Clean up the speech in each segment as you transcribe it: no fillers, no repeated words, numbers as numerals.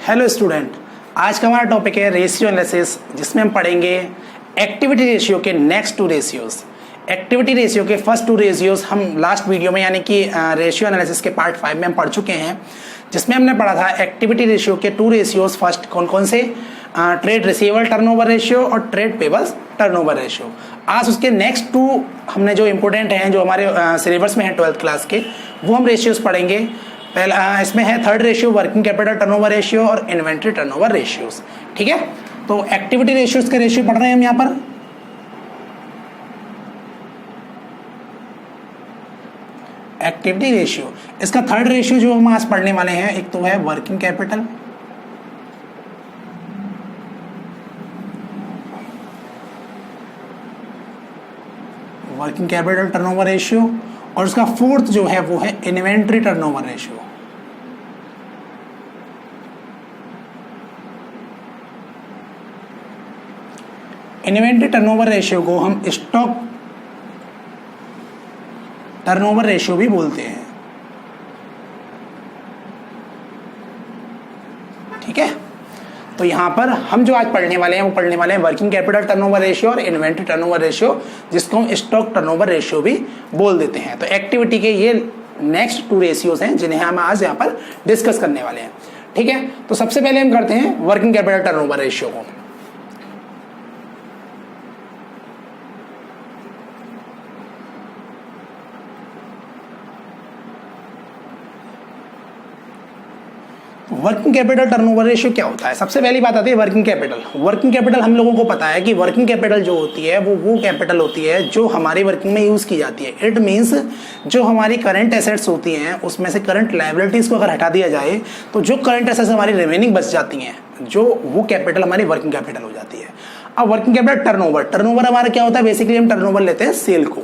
Hello student, आज का हमारा टॉपिक है रेशियो एनालिसिस, जिसमें हम पढ़ेंगे एक्टिविटी रेशियो के next two ratios. Activity ratio के फर्स्ट टू रेशियोज हम लास्ट वीडियो में यानी कि रेशियो एनालिसिस के पार्ट 5 में हम पढ़ चुके हैं, जिसमें हमने पढ़ा था एक्टिविटी रेशियो के टू रेशियोज। फर्स्ट कौन कौन से? ट्रेड रिसीवेबल टर्नओवर रेशियो और ट्रेड पेबल्स टर्नओवर रेशियो। आज उसके नेक्स्ट टू हमने जो इंपॉर्टेंट हैं, जो हमारे सिलेबस में है 12th क्लास के, वो हम रेशियोज पढ़ेंगे। पहला इसमें है third ratio working capital turnover ratio और इन्वेंट्री टर्नओवर रेशियोज। ठीक है, तो एक्टिविटी रेशियोज के रेशियो पढ़ रहे हैं हम यहाँ पर। एक्टिविटी रेशियो, इसका थर्ड रेशियो जो हम आज पढ़ने वाले हैं, एक तो है working capital, working capital turnover ratio, और उसका फोर्थ जो है वो है inventory turnover ratio. Inventory turnover ratio को हम स्टॉक टर्नओवर रेशियो भी बोलते हैं। ठीक है, तो यहां पर हम जो आज पढ़ने वाले हैं वो पढ़ने वाले हैं वर्किंग कैपिटल टर्नओवर रेशियो और इन्वेंट्री टर्नओवर रेशियो, जिसको हम स्टॉक टर्नओवर रेशियो भी बोल देते हैं। तो एक्टिविटी के ये नेक्स्ट टू रेशियोज हैं जिन्हें हम आज यहां पर डिस्कस करने वाले हैं। ठीक है, तो सबसे पहले हम करते हैं वर्किंग कैपिटल टर्नओवर रेशियो को। वर्किंग कैपिटल टर्नओवर रेशियो क्या होता है? सबसे पहली बात आती है वर्किंग कैपिटल। वर्किंग कैपिटल हम लोगों को पता है कि वर्किंग कैपिटल जो होती है वो कैपिटल होती है जो हमारी वर्किंग में यूज की जाती है। इट मींस जो हमारी करंट एसेट्स होती हैं उसमें से करंट लायबिलिटीज को अगर हटा दिया जाए तो जो करंट एसेट्स हमारी रिमेनिंग बच जाती हैं, जो वो कैपिटल हमारी वर्किंग कैपिटल हो जाती है। अब वर्किंग कैपिटल टर्नओवर हमारा क्या होता है? बेसिकली हम टर्नओवर लेते हैं सेल को।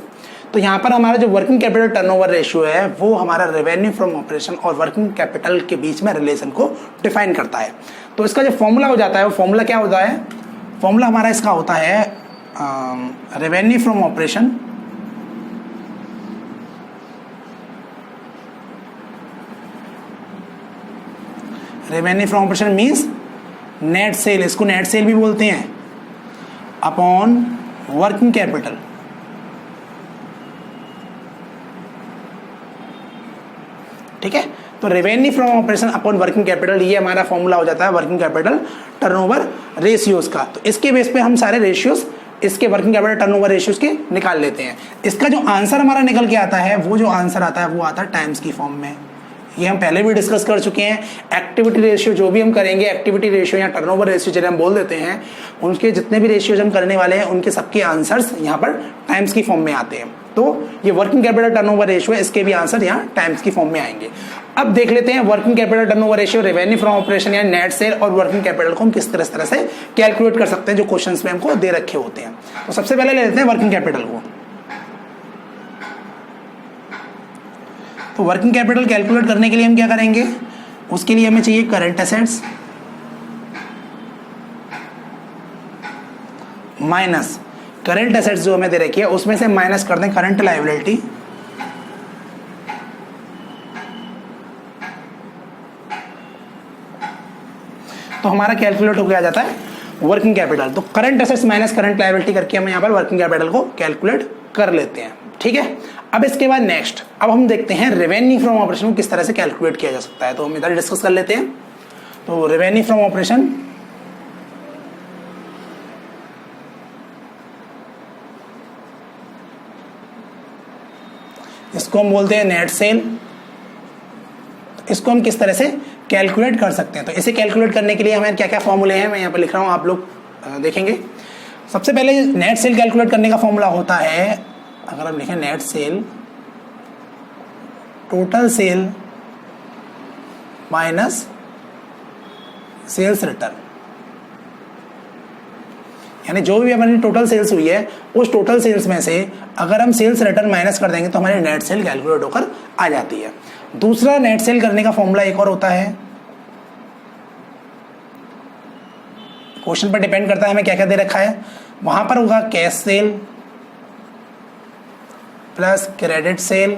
तो यहाँ पर हमारा जो वर्किंग कैपिटल टर्नओवर रेशियो है वो हमारा रेवेन्यू फ्रॉम ऑपरेशन और वर्किंग कैपिटल के बीच में रिलेशन को डिफाइन करता है। तो इसका जो फॉर्मूला हो जाता है वो फॉर्मूला क्या होता है? फॉर्मूला हमारा इसका होता है revenue from operation means net cell, इसको नेट सेल भी बोलते हैं, अपॉन वर्किंग कैपिटल। ठीक है, तो revenue from operation upon working capital, ये हमारा फॉर्मूला हो जाता है वर्किंग कैपिटल टर्नओवर रेशियोज का। तो इसके बेस पे हम सारे रेशियोज इसके वर्किंग कैपिटल टर्नओवर रेशियोज के निकाल लेते हैं। इसका जो आंसर हमारा निकल के आता है, वो जो आंसर आता है वो आता है टाइम्स की फॉर्म में। ये हम पहले भी डिस्कस कर चुके हैं। एक्टिविटी रेशियो जो भी हम करेंगे, एक्टिविटी रेशियो या टर्नओवर रेशियो जिन्हें हम बोल देते हैं, उनके जितने भी रेशियोज हम करने वाले हैं उनके सबके आंसर्स यहाँ पर टाइम्स की फॉर्म में आते हैं। तो ये वर्किंग कैपिटल टर्नओवर रेशियो है, इसके भी आंसर यहाँ टाइम्स की फॉर्म में आएंगे। अब देख लेते हैं working capital turnover ratio, revenue from operation या नेट सेल और वर्किंग कैपिटल को हम किस तरह से कैलकुलेट कर सकते हैं, जो क्वेश्चंस में हमको दे रखे होते हैं। तो सबसे पहले ले लेते हैं वर्किंग कैपिटल को। तो वर्किंग कैपिटल कैलकुलेट करने के लिए हम क्या करेंगे? उसके लिए हमें चाहिए current assets minus current assets जो हमें दे रखी है उसमें से माइनस कर दें करंट लायबिलिटी, तो हमारा कैलकुलेट हो गया जाता है वर्किंग कैपिटल। तो current assets minus current liability करके हम यहाँ पर वर्किंग कैपिटल को कैलकुलेट कर लेते हैं। ठीक है, अब इसके बाद नेक्स्ट अब हम देखते हैं रेवेन्यू फ्रॉम ऑपरेशन को किस तरह से कैलकुलेट किया जा सकता है। तो हम इधर डिस्कस कर लेते हैं। तो रेवेन्यू फ्रॉम ऑपरेशन इसको हम बोलते हैं नेट सेल। इसको हम किस तरह से कैलकुलेट कर सकते हैं? तो इसे कैलकुलेट करने के लिए हमें क्या क्या फॉर्मूले हैं मैं यहाँ पर लिख रहा हूँ, आप लोग देखेंगे। सबसे पहले नेट सेल कैलकुलेट करने का फॉर्मूला होता है, अगर हम लिखें net sale total sale minus sales return, यानी जो भी हमारी टोटल सेल्स हुई है उस टोटल सेल्स में से अगर हम सेल्स रिटर्न माइनस कर देंगे तो हमारी नेट सेल कैलकुलेट होकर आ जाती है। दूसरा नेट सेल करने का फॉर्मूला एक और होता है, क्वेश्चन पर डिपेंड करता है हमें क्या क्या दे रखा है। वहां पर होगा cash sale plus credit sale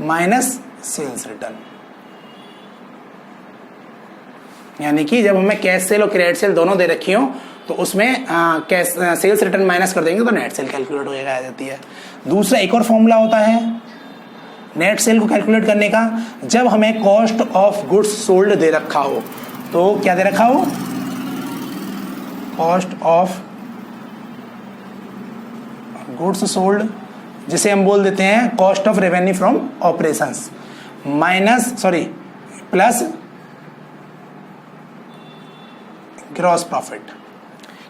minus sales return. यानी कि जब हमें कैश सेल और क्रेडिट सेल दोनों दे रखी हो तो उसमें कैश सेल्स रिटर्न माइनस कर देंगे तो नेट सेल कैलकुलेट हो जाती है। दूसरा एक और फॉर्मूला होता है नेट सेल को कैलकुलेट करने का, जब हमें कॉस्ट ऑफ गुड्स सोल्ड दे रखा हो, तो क्या दे रखा हो, कॉस्ट ऑफ गुड्स सोल्ड, जिसे हम बोल देते हैं cost of revenue from operations plus gross profit.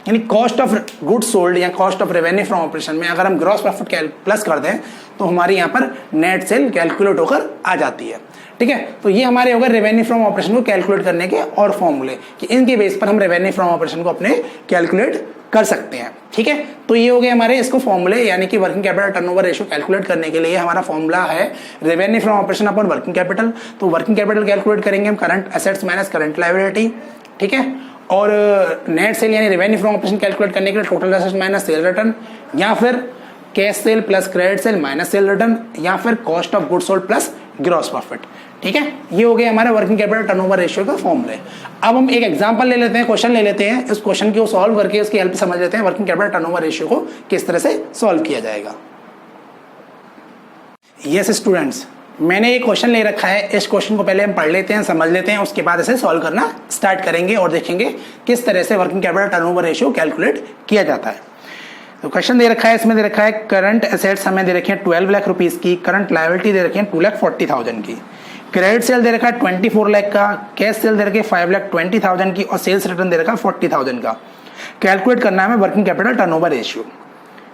यानी कॉस्ट ऑफ गुड्स सोल्ड या cost of revenue from operation में अगर हम ग्रॉस प्रॉफिट प्लस कर दें तो हमारी यहाँ पर नेट सेल कैलकुलेट होकर आ जाती है। ठीक है, तो ये हमारे हो गए रेवेन्यू फ्रॉम ऑपरेशन को कैलकुलेट करने के और फॉर्मूले कि इनके बेस पर हम रेवेन्यू फ्रॉम ऑपरेशन को अपने कैलकुलेट कर सकते हैं। ठीक है, तो ये हो गए हमारे इसको फॉर्मूले, यानी कि working capital turnover ratio calculate करने के लिए हमारा फॉर्मूला है revenue from operation upon working capital. तो वर्किंग कैपिटल कैलकुलेट करेंगे हम current assets minus current liability. ठीक है, और नेट सेल यानी रेवेन्यू फ्रॉम ऑपरेशन कैलकुलेट करने के लिए total assets minus cell return, या फिर cash sale plus credit sale minus cell return, या फिर cost of goods sold plus gross profit. ठीक है, ये हो गए हमारे वर्किंग कैपिटल टर्नओवर रेशियो का फॉर्मूले। अब हम एक एग्जांपल ले लेते हैं, क्वेश्चन ले लेते हैं, इस क्वेश्चन को सॉल्व करके उसकी हेल्प समझ लेते हैं वर्किंग कैपिटल टर्नओवर रेशियो को किस तरह से सॉल्व किया जाएगा। यस स्टूडेंट्स, मैंने एक क्वेश्चन ले रखा है, इस क्वेश्चन को पहले हम पढ़ लेते हैं, समझ लेते हैं, उसके बाद इसे सॉल्व करना स्टार्ट करेंगे और देखेंगे किस तरह से working capital turnover ratio calculate किया जाता है। तो क्वेश्चन दे रखा है, इसमें दे रखा है करंट एसेट्स हमें दे रखी है 12 लाख रुपीस की, करंट लायबिलिटी दे रखी है 2,40,000 की, क्रेडिट सेल दे रखा है 24 लाख का, कैश सेल दे रखी है 5,20,000 की और सेल्स रिटर्न दे रखा है 40,000 का। कैलकुलेट करना है हमें वर्किंग कैपिटल टर्नओवर रेशियो।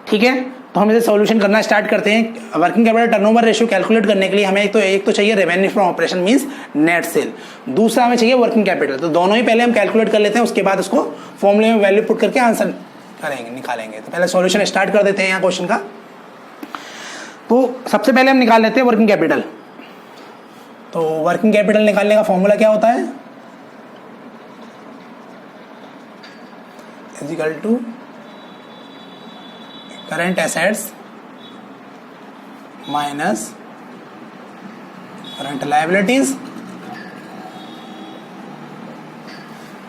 ठीक है, तो हम इसे सॉल्यूशन करना स्टार्ट करते हैं। Working capital turnover ratio calculate करने के लिए हमें एक तो चाहिए revenue from operation means net cell, दूसरा हमें चाहिए वर्किंग कैपिटल। तो दोनों ही पहले हम कैलकुलेट कर लेते हैं, उसके बाद उसको फॉर्मूले में वैल्यू पुट करके आंसर करेंगे, निकालेंगे। तो पहले सॉल्यूशन स्टार्ट कर देते हैं यहाँ क्वेश्चन का। तो सबसे पहले हम निकाल लेते हैं वर्किंग कैपिटल। तो वर्किंग कैपिटल निकालने का फॉर्मूला क्या होता है, is equal to current assets minus current liabilities,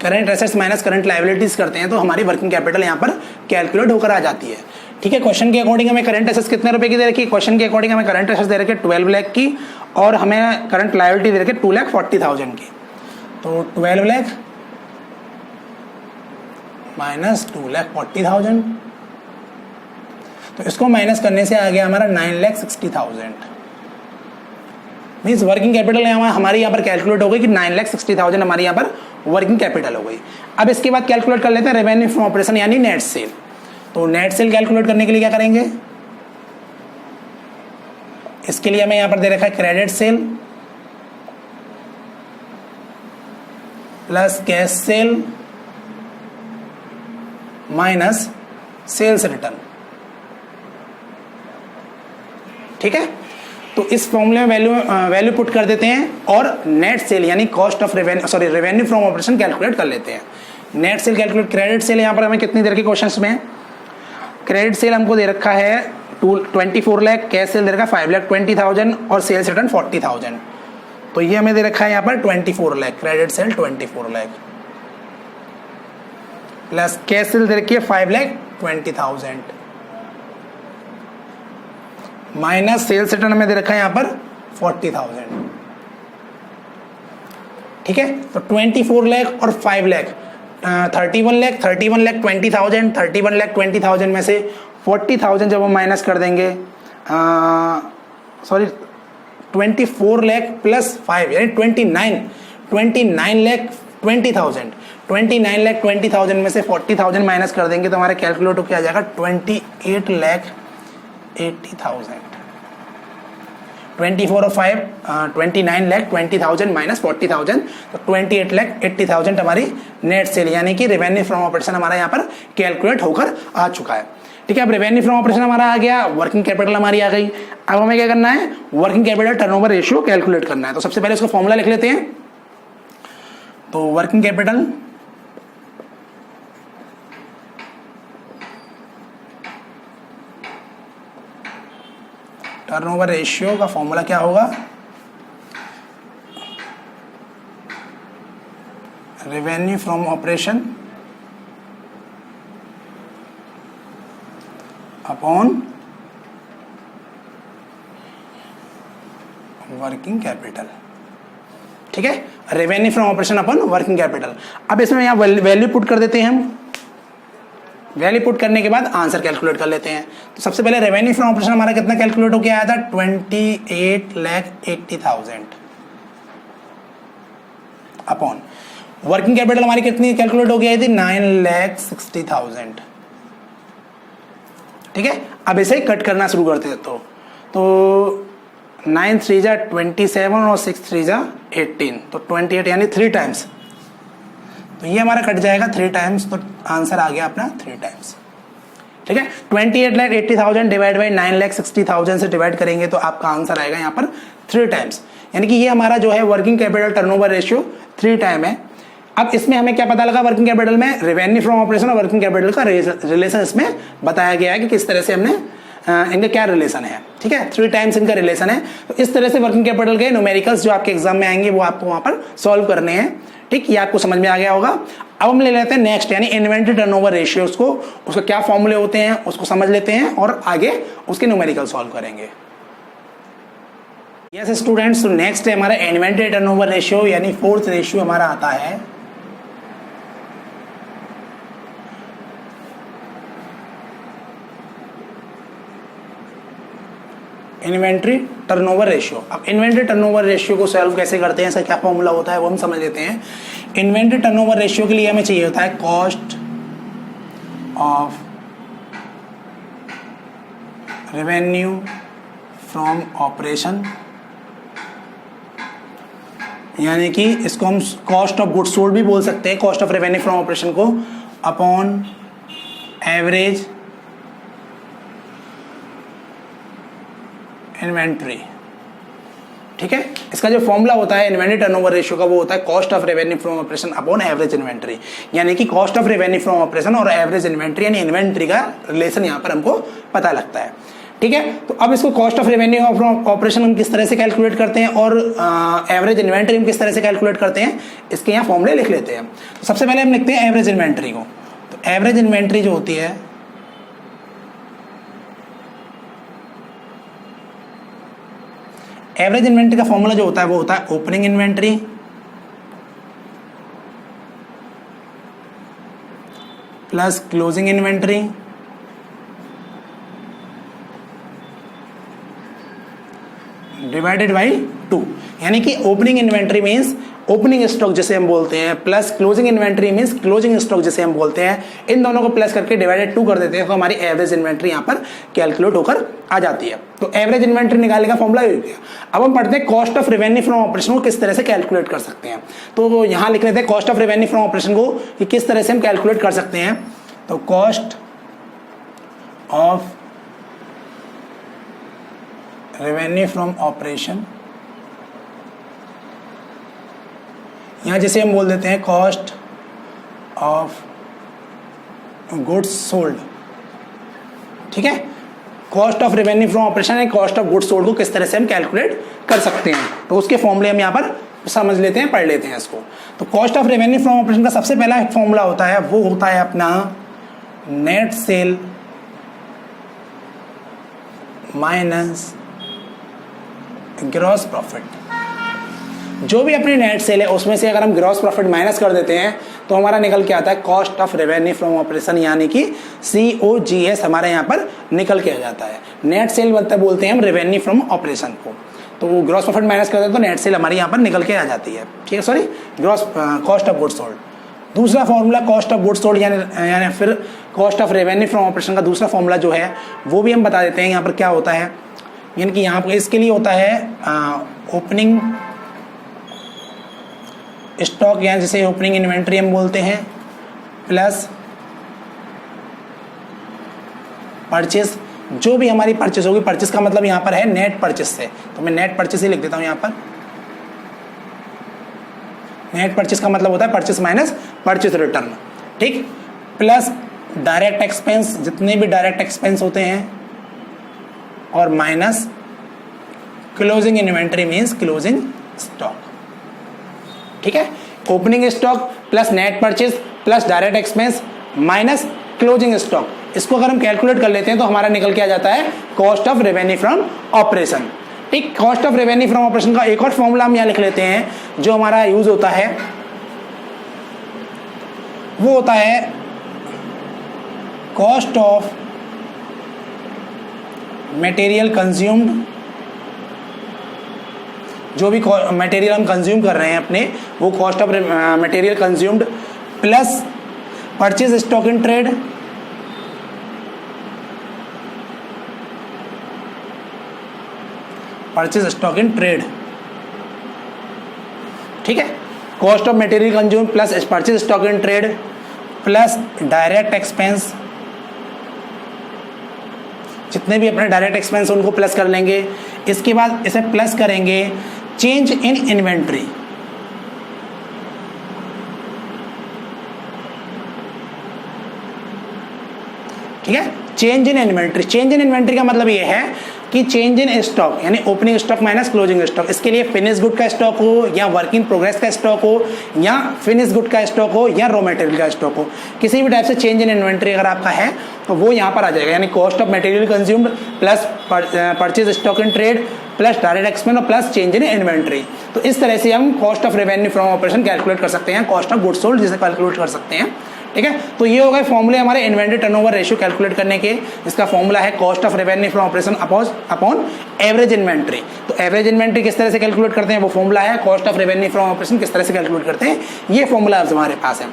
current assets minus current liabilities करते हैं तो हमारी वर्किंग कैपिटल यहाँ पर कैलकुलेट होकर आ जाती है। ठीक है, क्वेश्चन के अकॉर्डिंग हमें करंट एसेट्स कितने रुपए की दे रखी है, क्वेश्चन के अकॉर्डिंग हमें करंट एसेट्स दे रखे 12 लाख की और हमें करंट लायबिलिटी दे रखी 2,40,000 की। तो 12 लाख माइनस 2,40,000, तो इसको माइनस करने से आ गया हमारा 9,60,000। मीन्स वर्किंग कैपिटल हमारी यहाँ पर कैलकुलेट हो गई कि 9,60,000 हमारी यहाँ पर वर्किंग कैपिटल हो गई। अब इसके बाद कैलकुलेट कर लेते हैं रेवेन्यू फ्रॉम ऑपरेशन यानी नेट सेल। तो नेट सेल कैलकुलेट करने के लिए क्या करेंगे, इसके लिए हमें यहाँ पर दे रखा है credit sale plus cash sale minus sales return. ठीक है, तो इस फॉर्मूले में वैल्यू पुट कर देते हैं और नेट सेल यानी cost of revenue from operation calculate कर लेते हैं। Net cell calculate, credit sale यहाँ पर हमें कितनी दे रखी क्वेश्चंस में, क्रेडिट सेल हमको दे रखा है 24 लाख, कैश सेल दे रखा है 5,20,000 और सेल्स रिटर्न 40,000। तो ये हमें दे रखा है यहाँ पर 24 lakh, credit sale 24 lakh plus cash sale दे रखी है 5,20,000 माइनस सेल्स रिटर्न हमें दे रखा है यहाँ पर 40,000। ठीक है, तो 24 लाख और 5 लाख 31 लाख 20,000, 31 लाख 20,000 में से 40,000 जब हम माइनस कर देंगे 24 लाख प्लस 5 यानी 29 लाख 20,000, 29 लाख 20,000 में से 40,000 माइनस कर देंगे तो हमारा कैलकुलेट होकर आ जाएगा 28 लाख 80,000। 24 और 5 29 लाख 20,000 माइनस 40,000 तो 28 लाख 80,000 हमारी नेट सेल यानी कि रेवेन्यू फ्रॉम ऑपरेशन हमारा यहाँ पर कैलकुलेट होकर आ चुका है। ठीक है, अब रेवेन्यू फ्रॉम ऑपरेशन हमारा आ गया, वर्किंग कैपिटल हमारी आ गई। अब हमें क्या करना है, working capital turnover ratio calculate करना है। तो सबसे पहले इसका फॉर्मूला लिख लेते हैं। तो वर्किंग कैपिटल टर्नओवर रेशियो का फॉर्मूला क्या होगा, revenue from operation upon working capital. ठीक है, revenue from operation upon working capital. अब इसमें यहाँ वैल्यू पुट कर देते हैं हम। वैल्यू पुट करने के बाद आंसर कैलकुलेट कर लेते हैं। तो सबसे पहले रेवेन्यू फ्रॉम ऑपरेशन हमारा कितना कैलकुलेट होकर आया था, 28,80,000 अपॉन वर्किंग कैपिटल हमारी कितनी कैलकुलेट हो गई थी, 9,60,000। ठीक है, अब इसे कट करना शुरू करते हैं। तो 9 3 जा 27 और 6 3 जा 18, तो 28 यानी 3 टाइम्स। तो ये हमारा कट जाएगा 3 टाइम्स, तो आंसर आ गया अपना 3 टाइम्स। ठीक है, 28,80,000 डिवाइड बाई 9,60,000 से डिवाइड करेंगे तो आपका आंसर आएगा यहाँ पर 3 टाइम्स। यानी कि ये हमारा जो है working capital turnover ratio 3 time है। अब इसमें हमें क्या पता लगा, वर्किंग कैपिटल में रेवेन्यू फ्रॉम ऑपरेशन और वर्किंग कैपिटल का रिलेशन इसमें बताया गया है कि किस तरह से हमने इनका क्या रिलेशन है। ठीक है, 3 टाइम्स इनका रिलेशन है। तो इस तरह से वर्किंग कैपिटल के न्यूमेरिकल्स जो आपके एग्जाम में आएंगे वो आपको वहां पर सॉल्व करने हैं। ठीक, ये आपको समझ में आ गया होगा। अब हम ले लेते हैं नेक्स्ट, यानी इन्वेंटरी टर्नओवर रेशियोज को, उसके क्या फॉर्मूले होते हैं उसको समझ लेते हैं और आगे उसके न्यूमेरिकल सॉल्व करेंगे। यस स्टूडेंट्स, तो नेक्स्ट है हमारा इन्वेंटरी टर्नओवर रेशियो, यानी 4th रेशियो हमारा आता है इन्वेंट्री टर्नओवर रेशियो। अब इन्वेंट्री टर्नओवर रेशियो को सॉल्व कैसे करते हैं, इसका क्या फॉर्मूला होता है वो हम समझ लेते हैं। इन्वेंट्री टर्नओवर रेशियो के लिए हमें चाहिए होता है cost of revenue from operation, यानी कि इसको हम कॉस्ट ऑफ गुड्स सोल्ड भी बोल सकते हैं, cost of revenue from operation को, अपॉन एवरेज इन्वेंट्री। ठीक है, इसका जो फॉर्मूला होता है इन्वेंट्री टर्नओवर रेशियो का वो होता है cost of revenue from operation upon average inventory. यानी कि cost of revenue from operation और एवरेज इन्वेंट्री यानी इन्वेंट्री का रिलेशन यहाँ पर हमको पता लगता है। ठीक है, तो अब इसको cost of revenue from operation हम किस तरह से कैलकुलेट करते हैं और एवरेज इन्वेंट्री हम किस तरह से कैलकुलेट करते हैं, इसके यहाँ फॉर्मूले लिख लेते हैं। तो सबसे पहले हम लिखते हैं एवरेज इन्वेंट्री को। तो एवरेज इन्वेंट्री जो होती है एवरेज इन्वेंट्री का फॉर्मूला जो होता है वो होता है opening inventory plus closing inventory divided by 2। यानी कि opening inventory means opening stock जिसे हम बोलते हैं, plus closing inventory means closing stock जिसे हम बोलते हैं। इन दोनों को प्लस करके डिवाइडेड 2 कर देते हैं तो हमारी एवरेज इन्वेंट्री यहाँ पर कैलकुलेट होकर आ जाती है। तो एवरेज इन्वेंट्री निकालने का फॉर्मूला ये हो गया। अब हम पढ़ते हैं cost of revenue from operation को किस तरह से कैलकुलेट कर सकते हैं। तो यहाँ लिख लेते हैं cost of revenue from operation को कि किस तरह से हम कैलकुलेट कर सकते हैं। तो cost of revenue from operation, यहां जैसे हम बोल देते हैं कॉस्ट ऑफ गुड्स सोल्ड। ठीक है, cost of revenue from operation है कॉस्ट ऑफ गुड्स सोल्ड को किस तरह से हम कैलकुलेट कर सकते हैं, तो उसके फॉर्मूले हम यहाँ पर समझ लेते हैं, पढ़ लेते हैं इसको। तो cost of revenue from operation का सबसे पहला फॉर्मूला होता है वो होता है अपना net sale minus gross profit. जो भी अपनी नेट सेल है उसमें से अगर हम ग्रॉस प्रॉफिट माइनस कर देते हैं तो हमारा निकल के आता है cost of revenue from operation, यानी कि COGS हमारे यहाँ पर निकल के आ जाता है। नेट सेल बोलते हैं हम रेवेन्यू फ्रॉम ऑपरेशन को। तो ग्रॉस प्रॉफिट माइनस करते हैं तो नेट सेल हमारी यहाँ पर निकल के आ जाती है। ठीक है, sorry gross cost of goods sold. दूसरा formula cost of goods sold यानी फिर cost of revenue from operation का दूसरा फॉर्मूला जो है वो भी हम बता देते हैं यहाँ पर क्या होता है। यानी कि यहाँ पर इसके लिए होता है ओपनिंग स्टॉक, यानी जिसे ओपनिंग इन्वेंट्री हम बोलते हैं, प्लस परचेस। जो भी हमारी परचेस होगी, परचेस का मतलब यहाँ पर है नेट परचेस से, तो मैं नेट परचेस ही लिख देता हूँ यहाँ पर। नेट परचेस का मतलब होता है परचेस माइनस परचेस रिटर्न। ठीक, प्लस डायरेक्ट एक्सपेंस, जितने भी डायरेक्ट एक्सपेंस होते हैं, और minus closing inventory means closing stock. ठीक है, opening stock plus net purchase plus direct expense minus closing stock, इसको अगर हम कैलकुलेट कर लेते हैं तो हमारा निकल के आ जाता है cost of revenue from operation. ठीक, cost of revenue from operation का एक और फॉर्मूला हम यहां लिख लेते हैं जो हमारा यूज होता है, वो होता है कॉस्ट ऑफ मटेरियल कंज्यूम्ड। जो भी मटेरियल हम कंज्यूम कर रहे हैं अपने, वो cost of material consumed plus purchase stock in trade purchase stock in trade. ठीक है, cost of material consume plus purchase stock in trade plus direct expense, जितने भी अपने डायरेक्ट एक्सपेंस उनको प्लस कर लेंगे। इसके बाद इसे प्लस करेंगे चेंज इन इन्वेंट्री। ठीक है, change in inventory. Change in inventory का मतलब ये है कि चेंज इन स्टॉक यानी opening stock minus closing stock. इसके लिए फिनिश गुड का स्टॉक हो या वर्क इन प्रोग्रेस का स्टॉक हो या फिनिश गुड का स्टॉक हो या रॉ मटेरियल का स्टॉक हो, किसी भी टाइप से चेंज इन इन्वेंट्री अगर आपका है तो वो यहाँ पर आ जाएगा, यानी cost of material consumed plus purchase stock in trade plus direct expense और प्लस चेंज इन इन्वेंट्री। तो इस तरह से हम cost of revenue from operation calculate कर सकते हैं, कॉस्ट ऑफ गुड्स सोल्ड जिसे कैलकुलेट कर सकते हैं। ठीक है, तो ये हो गए फॉर्मूले हमारे इन्वेंटरी टर्नओवर रेशियो कैलकुलेट करने के। इसका फॉर्मूला है cost of revenue from operation upon average inventory. तो एवरेज इन्वेंट्री किस तरह से कैलकुलेट करते हैं वो फॉर्मूला है, cost of revenue from operation किस तरह से कैलकुलेट करते हैं ये फॉर्मूला हमारे पास है।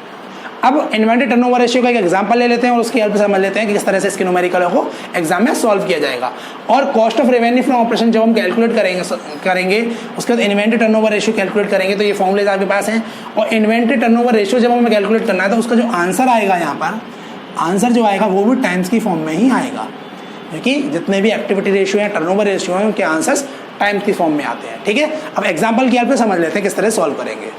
अब इन्वेंटरी टर्नओवर रेशियो का एक एग्जांपल ले लेते हैं और उसकी हेल्प से समझ लेते हैं कि किस तरह से इसके न्यूमेरिकल को एग्जाम में सॉल्व किया जाएगा। और cost of revenue from operation जब हम कैलकुलेट करेंगे उसके बाद इन्वेंटरी टर्नओवर रेशियो कैलकुलेट करेंगे, तो ये फॉर्मूलेज आपके पास हैं। और इन्वेंटरी टर्नओवर रेशियो जब हमें कैलकुलेट करना है तो उसका जो आंसर आएगा, यहाँ पर आंसर जो आएगा वो भी टाइम्स की फॉर्म में ही आएगा, क्योंकि जितने भी एक्टिविटी रेशियो हैं टर्नओवर रेशियो हैं उनके आंसर्स टाइम्स की फॉर्म में आते हैं। ठीक है, अब एग्जाम्पल की हेल्प से समझ लेते हैं किस तरह सॉल्व करेंगे।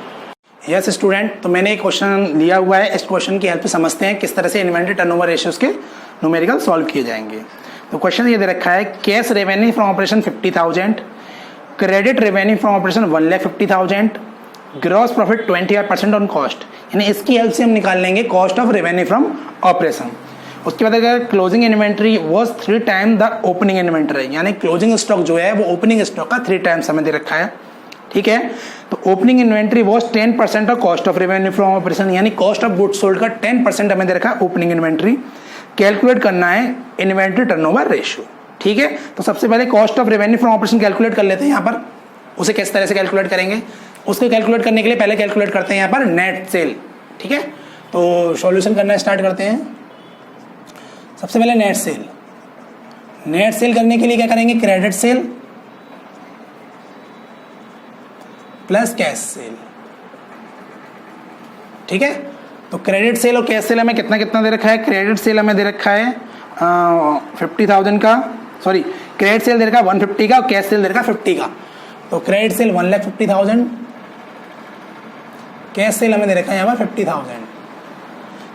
यस स्टूडेंट, तो मैंने एक क्वेश्चन लिया हुआ है, इस क्वेश्चन की हेल्प से समझते हैं किस तरह से इन्वेंटरी टर्नओवर रेशियोज के न्यूमेरिकल सॉल्व किए जाएंगे। तो क्वेश्चन ये दे रखा है, cash revenue from operation 50,000, credit revenue from operation 1,50,000, gross profit 25% on cost. यानी इसकी हेल्प से हम निकाल लेंगे cost of revenue from operation. उसके बाद अगर closing inventory was 3 time the opening inventory, यानी क्लोजिंग स्टॉक जो है वो ओपनिंग स्टॉक का 3 टाइम्स हमें दे रखा है। ठीक है, तो opening inventory was 10% of cost of revenue from operation, यानी कॉस्ट ऑफ गुड्स सोल्ड का 10% हमें दे रखा है ओपनिंग इन्वेंट्री। कैलकुलेट करना है इन्वेंट्री टर्नओवर रेशियो। ठीक है, तो सबसे पहले cost of revenue from operation calculate कर लेते हैं। यहाँ पर उसे किस तरह से कैलकुलेट करेंगे, उसको कैलकुलेट करने के लिए पहले कैलकुलेट करते हैं यहाँ पर नेट सेल। ठीक है, तो सॉल्यूशन करना स्टार्ट करते हैं। सबसे पहले नेट सेल। नेट सेल करने के लिए क्या करेंगे, credit sale plus cash cell. ठीक है, तो क्रेडिट सेल और कैश सेल हमें कितना कितना दे रखा है, क्रेडिट सेल हमें दे रखा है 50,000 का, सॉरी क्रेडिट सेल दे रखा है 150 का और कैश सेल दे रखा है 50 का। तो क्रेडिट सेल 1,50,000, कैश सेल हमें दे रखा है यहाँ पर 50,000।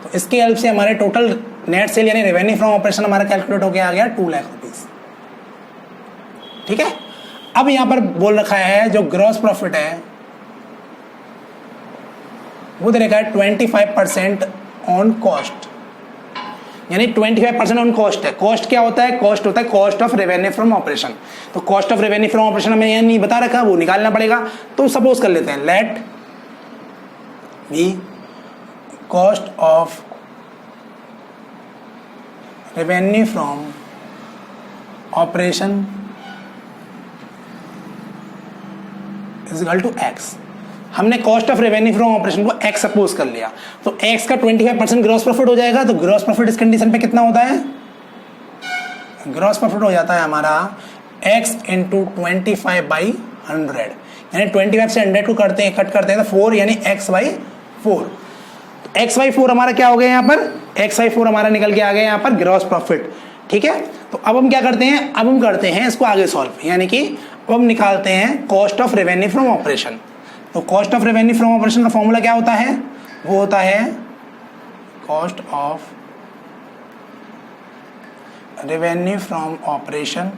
तो इसकी हेल्प से हमारे टोटल नेट सेल यानी रेवेन्यू फ्रॉम ऑपरेशन हमारा कैलकुलेट होकर आ गया 2 लाख रुपीज। ठीक है, अब यहां पर बोल रखा है जो ग्रॉस प्रॉफिट है वो दे रखा है 25% ऑन कॉस्ट, यानी 25% ऑन कॉस्ट है। कॉस्ट क्या होता है, कॉस्ट होता है cost of revenue from operation. तो cost of revenue from operation हमें यहां नहीं बता रखा, वो निकालना पड़ेगा। तो सपोज कर लेते हैं, let be cost of revenue from operation is equal to x. हमने cost of revenue from operation को एक्स सपोज कर लिया, तो एक्स का 25% ग्रॉस प्रॉफिट हो जाएगा। तो ग्रॉस प्रॉफिट इस कंडीशन पे कितना होता है, ग्रॉस प्रॉफिट हो जाता है हमारा एक्स इंटू 25/100, यानी 25 से 100 को करते हैं, कट करते हैं तो 4 यानी x/4। तो x/4 हमारा क्या हो गया यहाँ पर, x/4 हमारा निकल के आ गया यहाँ पर ग्रॉस प्रॉफिट। ठीक है, तो अब हम क्या करते हैं, अब हम करते हैं इसको आगे सॉल्व, यानी कि अब हम निकालते हैं cost of revenue from operation. तो cost of revenue from operation का फॉर्मूला क्या होता है, वो होता है cost of revenue from operation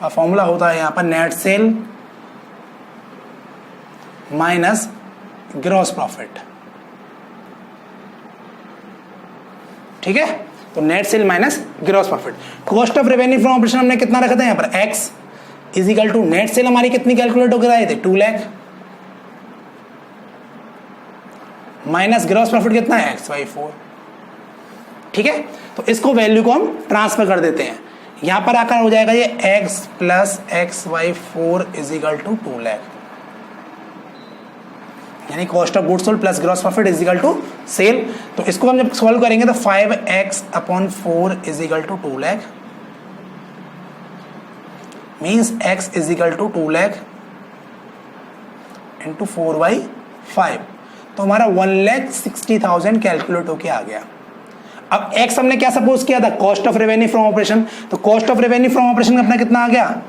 का फॉर्मूला होता है यहाँ पर net sale minus gross profit. ठीक है, तो net sale minus gross profit. Cost of revenue from operation हमने कितना रखा था यहां पर x is equal to net sale हमारी कितनी कैलकुलेट होकर आए थे 2 लाख माइनस ग्रॉस प्रॉफिट कितना है x/4। ठीक है, तो इसको वैल्यू को हम ट्रांसफर कर देते हैं, यहां पर आकर हो जाएगा ये x plus x/4 is equal to 2 lakh, यानी cost of goods sold plus gross profit is equal to sale. तो इसको हम जब सॉल्व करेंगे तो 5x/4 is equal to 2 lakh means x is equal to 2 lakh into 4/5, तो हमारा 1,60,000 कैलकुलेट होके आ गया। अब x हमने क्या सपोज किया था cost of revenue from operation, तो cost of revenue from operation अपना कितना आ गया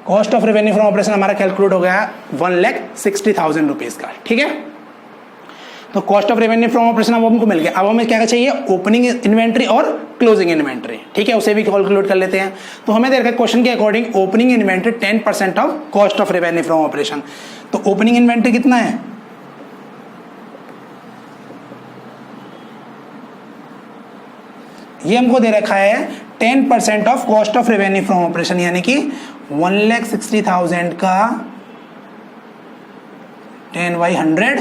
cost of revenue from operation हमारा कैलकुलेट हो गया 1,60,000 रुपीज का। ठीक है, तो cost of revenue from operation अब हमको मिल गया। अब हमें क्या चाहिए ओपनिंग इन्वेंट्री और क्लोजिंग इन्वेंट्री। ठीक है, उसे भी कैलकुलेट कर लेते हैं। तो हमें दे रखा है क्वेश्चन के according opening inventory 10% of cost of revenue from operation. तो ओपनिंग इन्वेंट्री कितना है ये हमको दे रखा है 10% of cost of revenue from operation, यानी कि 1,60,000 का 10/100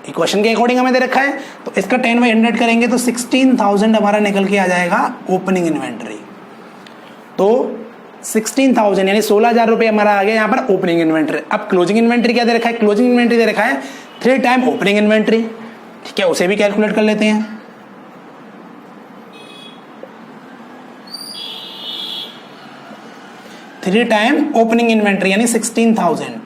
इक्वेशन के अकॉर्डिंग हमें दे रखा है। तो इसका 10/100 करेंगे तो 16,000 हमारा निकल के आ जाएगा ओपनिंग इन्वेंट्री। तो 16,000 यानी 16,000 रुपए हमारा आ गया यहाँ पर ओपनिंग इन्वेंट्री। अब क्लोजिंग इन्वेंट्री क्या दे रखा है, क्लोजिंग इन्वेंट्री दे रखा है 3 टाइम ओपनिंग इन्वेंट्री। ठीक है, उसे भी कैलकुलेट कर लेते हैं। थ्री टाइम ओपनिंग इन्वेंट्री यानी 16,000,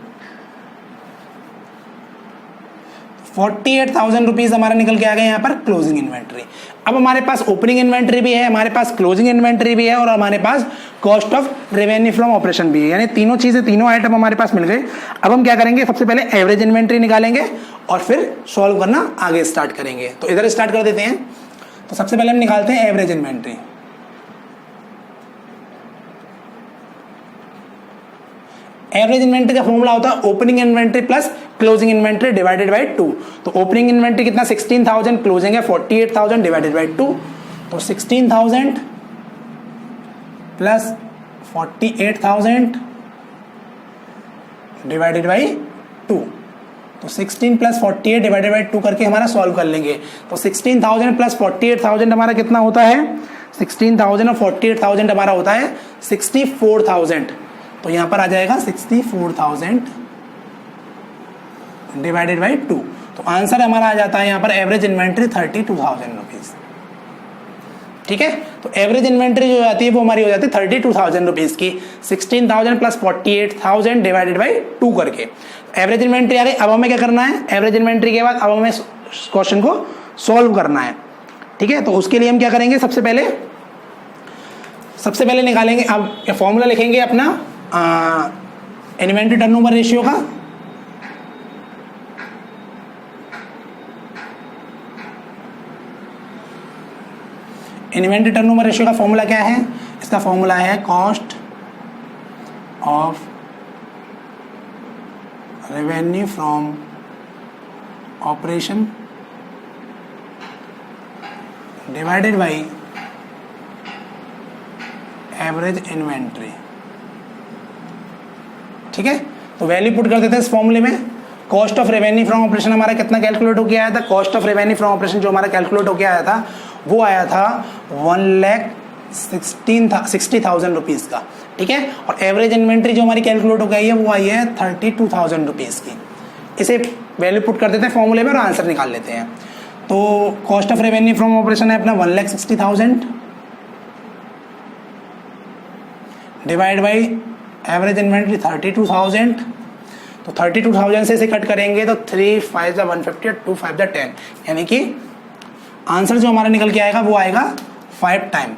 48,000 रुपीज हमारा निकल के आ गए यहाँ पर क्लोजिंग इन्वेंट्री। अब हमारे पास ओपनिंग इन्वेंट्री भी है, हमारे पास क्लोजिंग इन्वेंट्री भी है और हमारे पास cost of revenue from operation भी है, यानी तीनों चीजें तीनों आइटम हमारे पास मिल गए। अब हम क्या करेंगे, सबसे पहले एवरेज इन्वेंट्री निकालेंगे और फिर सॉल्व करना आगे स्टार्ट करेंगे। तो इधर स्टार्ट कर देते हैं। तो सबसे पहले हम निकालते हैं एवरेज इन्वेंट्री। एवरेज इन्वेंट्री का फॉर्मूला होता है opening inventory plus closing inventory divided by 2। तो ओपनिंग इन्वेंट्री कितना 16,000, क्लोजिंग है 48,000 डिवाइडेड बाय 2। तो 16,000 प्लस 48,000 डिवाइडेड बाय 2। तो 16 प्लस 48 डिवाइडेड बाय 2 करके हमारा सॉल्व कर लेंगे। तो 16,000 प्लस 48,000 हमारा कितना होता है 16,000 और 48,000 हमारा होता है 64,000। तो यहां पर आ जाएगा 64,000 डिवाइडेड बाई 2। तो आंसर हमारा आ जाता है यहां पर एवरेज इन्वेंट्री 32,000 रुपीज। ठीक है, तो एवरेज इन्वेंट्री जो आती है वो हमारी हो जाती है 32,000 रुपीज की, 16,000 प्लस 48,000 डिवाइडेड बाई 2 करके एवरेज इन्वेंट्री आ गई। अब हमें क्या करना है, एवरेज इन्वेंट्री के बाद अब हमें क्वेश्चन को सॉल्व करना है। ठीक है, तो उसके लिए हम क्या करेंगे, सबसे पहले निकालेंगे, अब फॉर्मूला लिखेंगे अपना इन्वेंट्री टर्नओवर रेशियो का। इन्वेंट्री टर्नओवर रेशियो का फॉर्मूला क्या है, इसका फॉर्मूला है cost of revenue from operation divided by average inventory. ठीक है, तो वैल्यू पुट कर देते हैं इस फॉर्मूले में। Cost of revenue from operation हमारा कितना कैलकुलेट होकर आया था, cost of revenue from operation जो हमारा कैलकुलेट होकर आया था वो आया था 1,60,000 रुपीज का। ठीक है, और एवरेज इन्वेंट्री जो हमारी कैलकुलेट हो गई है वो आई है 32,000 रुपीज की। इसे वैल्यू पुट कर देते हैं फॉर्मूले में और आंसर निकाल लेते हैं। तो cost of revenue from operation है अपना 1,60,000 डिवाइड बाई एवरेज इन्वेंट्री 32,000। तो 32,000 से इसे कट करेंगे तो 3 5 150 2 5 10, यानी कि आंसर जो हमारा निकल के आएगा वो आएगा 5 टाइम।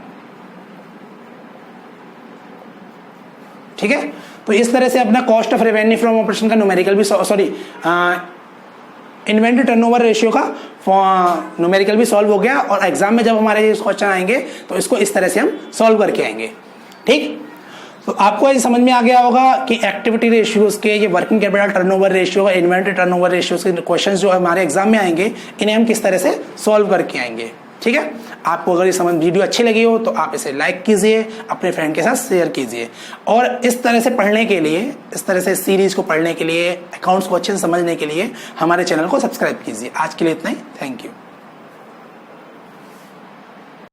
ठीक है, तो इस तरह से अपना cost of revenue from operation का न्यूमेरिकल भी इन्वेंट्री टर्नओवर रेशियो का न्यूमेरिकल भी सॉल्व हो गया, और एग्जाम में जब हमारे क्वेश्चन आएंगे तो इसको इस तरह से हम सॉल्व करके आएंगे। ठीक, तो आपको ये समझ में आ गया होगा कि एक्टिविटी रेशियोज के, ये working capital turnover ratio, inventory turnover ratios के क्वेश्चंस जो हमारे एग्जाम में आएंगे इन्हें हम किस तरह से सॉल्व करके आएंगे। ठीक है, आपको अगर ये समझ वीडियो अच्छी लगी हो तो आप इसे लाइक कीजिए, अपने फ्रेंड के साथ शेयर कीजिए, और इस तरह से पढ़ने के लिए, इस तरह से सीरीज को पढ़ने के लिए, अकाउंट्स को अच्छे से समझने के लिए हमारे चैनल को सब्सक्राइब कीजिए। आज के लिए इतना ही, थैंक यू।